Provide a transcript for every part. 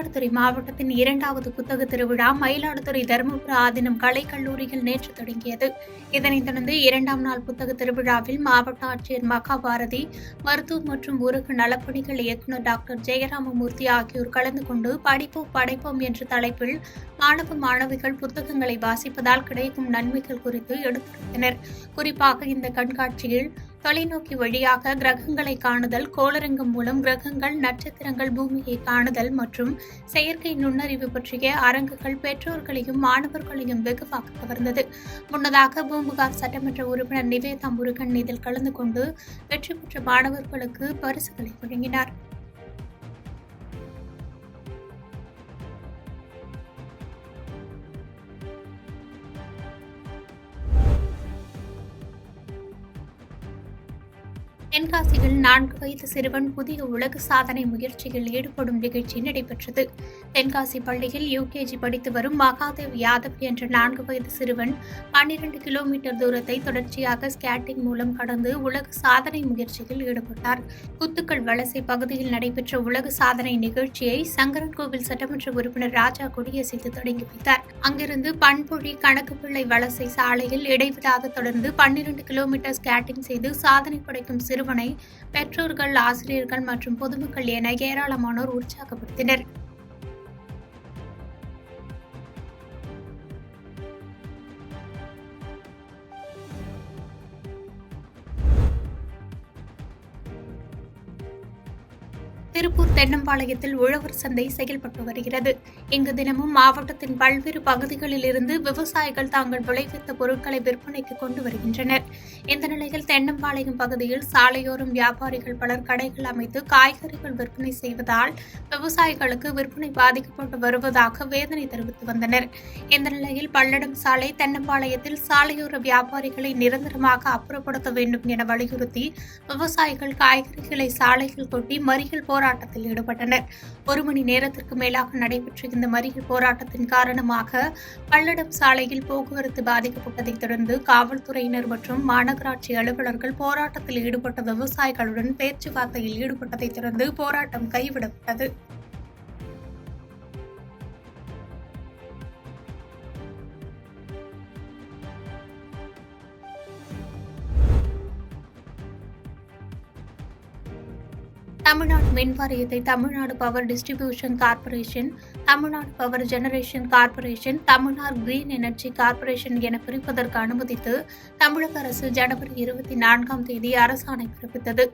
மயிலாடுதுறை மாவட்டத்தின் 2வது புத்தக திருவிழா மயிலாடுதுறை தருமபுர ஆதீனம் கலைக்கல்லூரியில் நேற்று தொடங்கியது. இதனைத் தொடர்ந்து 2ஆம் நாள் புத்தக திருவிழாவில் மாவட்ட ஆட்சியர் மகாபாரதி, மருத்துவ மற்றும் ஊரக நலப்பணிகள் இயக்குநர் டாக்டர் ஜெயராமமூர்த்தி ஆகியோர் கலந்து கொண்டு படிப்போம் படைப்போம் என்ற தலைப்பில் மாணவ மாணவிகள் புத்தகங்களை வாசிப்பதால் கிடைக்கும் நன்மைகள் குறித்து எடுத்துரைத்தனர். குறிப்பாக இந்த கண்காட்சியில் தொலைநோக்கி வழியாக கிரகங்களை காணுதல், கோளரங்கம் மூலம் கிரகங்கள், நட்சத்திரங்கள், பூமியை காணுதல் மற்றும் செயற்கை நுண்ணறிவு பற்றிய அரங்குகள் பெற்றோர்களையும் மாணவர்களையும் வெகுவாக கவர்ந்தது. முன்னதாக பூம்புகார் சட்டமன்ற உறுப்பினர் நிவேதா முருகன் இதில் கலந்து கொண்டு வெற்றி பெற்ற மாணவர்களுக்கு பரிசுகளை வழங்கினார். தென்காசியில் 4 வயது சிறுவன் புதிய உலக சாதனை முயற்சியில் ஈடுபடும் நிகழ்ச்சி நடைபெற்றது. தென்காசி பள்ளியில் யுகேஜி படித்து வரும் மகாதேவ் யாதவ் என்ற 4 வயது சிறுவன் 12 கிலோமீட்டர் தூரத்தை தொடர்ச்சியாக ஸ்கேட்டிங் மூலம் கடந்து உலக சாதனை முயற்சியில் ஈடுபட்டார். குத்துக்கள் வலசை பகுதியில் நடைபெற்ற உலக சாதனை நிகழ்ச்சியை சங்கரன்கோவில் சட்டமன்ற உறுப்பினர் ராஜா கொடியசைத்து தொடங்கி வைத்தார். அங்கிருந்து பண்பொழி கணக்குப்பிள்ளை வலசை சாலையில் இடைவிடாது தொடர்ந்து 12 கிலோமீட்டர் ஸ்கேட்டிங் செய்து சாதனை படைக்கும் சிறுவனை பெற்றோர்கள், ஆசிரியர்கள் மற்றும் பொதுமக்கள் என ஏராளமானோர் உற்சாகப்படுத்தினர். திருப்பூர் தென்னம்பாளையத்தில் உழவர் சந்தை செயல்பட்டு வருகிறது. இங்கு தினமும் மாவட்டத்தின் பல்வேறு பகுதிகளில் இருந்து விவசாயிகள் தாங்கள் விளைவித்த பொருட்களை விற்பனைக்கு கொண்டு வருகின்றனர். இந்த நிலையில் தென்னம்பாளையம் பகுதியில் சாலையோரம் வியாபாரிகள் பலர் கடைகள் அமைத்து காய்கறிகள் விற்பனை செய்வதால் விவசாயிகளுக்கு விற்பனை பாதிக்கப்பட்டு வருவதாக வேதனை தெரிவித்து வந்தனர். இந்த நிலையில் பல்லடம் சாலை, தென்னம்பாளையத்தில் சாலையோர வியாபாரிகளை நிரந்தரமாக அப்புறப்படுத்த வேண்டும் என வலியுறுத்தி விவசாயிகள் காய்கறிகளை சாலையில் கொட்டி மறியல் போராட்டத்தில் ஈடுபட்டனர். 1 மணி நேரத்திற்கு மேலாக நடைபெற்ற இந்த மறியல் போராட்டத்தின் காரணமாக பல்லடம் சாலையில் போக்குவரத்து பாதிக்கப்பட்டதைத் தொடர்ந்து காவல்துறையினர் மற்றும் மாநகராட்சி அலுவலர்கள் போராட்டத்தில் ஈடுபட்ட விவசாயிகளுடன் பேச்சுவார்த்தையில் ஈடுபட்டதைத் தொடர்ந்து போராட்டம் கைவிடப்பட்டது. தமிழ்நாடு மின் வாரியத்தை Tamil Nadu power distribution corporation, Tamil Nadu power generation corporation, Tamil Nadu green energy corporation என பிரிப்பதற்கு அனுமதித்து தமிழக அரசு ஜனவரி 24ஆம் தேதி அரசாணை பிறப்பித்தது.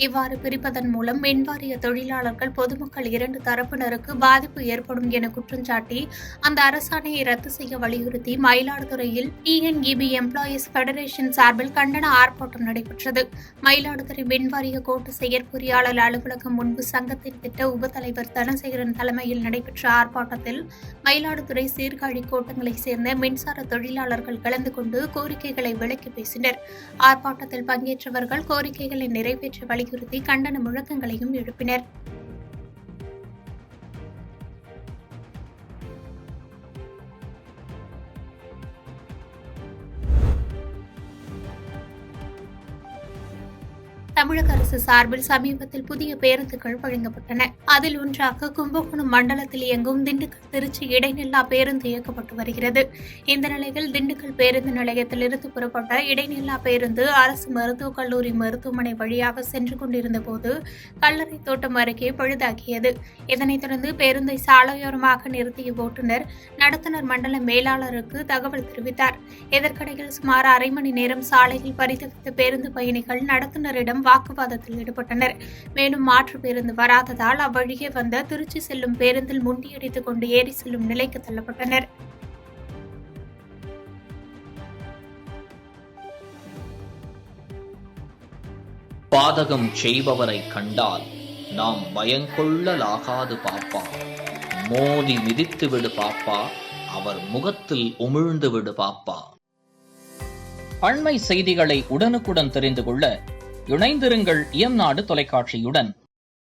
இவ்வாறு பிரிப்பதன் மூலம் மின்வாரிய தொழிலாளர்கள், பொதுமக்கள் 2 தரப்பினருக்கு பாதிப்பு ஏற்படும் என குற்றஞ்சாட்டி அந்த அரசாணையை ரத்து செய்ய வலியுறுத்தி மயிலாடுதுறையில் டிஎன்இபி எம்ப்ளாயீஸ் பெடரேஷன் சார்பில் கண்டன ஆர்ப்பாட்டம் நடைபெற்றது. மயிலாடுதுறை மின்வாரிய கோட்ட செயற்பொறியாளர் அலுவலகம் முன்பு சங்கத்தின் திட்ட உபத்தலைவர் தனசேகரன் தலைமையில் நடைபெற்ற ஆர்ப்பாட்டத்தில் மயிலாடுதுறை சீர்காழி கோட்டங்களைச் சேர்ந்த மின்சார தொழிலாளர்கள் கலந்து கொண்டு கோரிக்கைகளை விளக்கி பேசினர். ஆர்ப்பாட்டத்தில் பங்கேற்றவர்கள் கோரிக்கைகளை நிறைவேற்ற வலியுறுத்தி கண்டன முழக்கங்களையும் எழுப்பினர். தமிழக அரசு சார்பில் சமீபத்தில் புதிய பேருந்துகள் வழங்கப்பட்டன. அதில் ஒன்றாக கும்பகோணம் மண்டலத்தில் இயங்கும் திண்டுக்கல் திருச்சி இடைநில்லா பேருந்து இயக்கப்பட்டு வருகிறது. இந்த நிலையில் திண்டுக்கல் பேருந்து நிலையத்திலிருந்து புறப்பட்ட இடைநில்லா பேருந்து அரசு மருத்துவக் கல்லூரி மருத்துவமனை வழியாக சென்று கொண்டிருந்த போது கல்லறை தோட்டம் அருகே பழுதாகியது. இதனைத் தொடர்ந்து பேருந்தை சாலையோரமாக நிறுத்திய ஓட்டுநர் நடத்துனர் மண்டல மேலாளருக்கு தகவல் தெரிவித்தார். இதற்கிடையில் சுமார் அரை மணி நேரம் சாலையில் பரிதவித்த பேருந்து பயணிகள் நடத்துனரிடம் வாக்குவாதத்தில் ஈடுபட்டனர். மேலும் மாற்று பேருந்து வராததால் அவ்வழியே வந்த திருச்சி செல்லும் பேருந்தில் முண்டியடித்துக் கொண்டு ஏறி செல்லும் நிலைக்கு தள்ளப்பட்டனர். பாதகம் செய்பவரை கண்டால் நாம் பயங்கொள்ளலாகாது பாப்பா, மோதி மிதித்து விடு பாப்பா, அவர் முகத்தில் உமிழ்ந்து விடு பாப்பா. அண்மை செய்திகளை உடனுக்குடன் தெரிந்து கொள்ள இணைந்திருங்கள் இயம்நாடு தொலைக்காட்சியுடன்.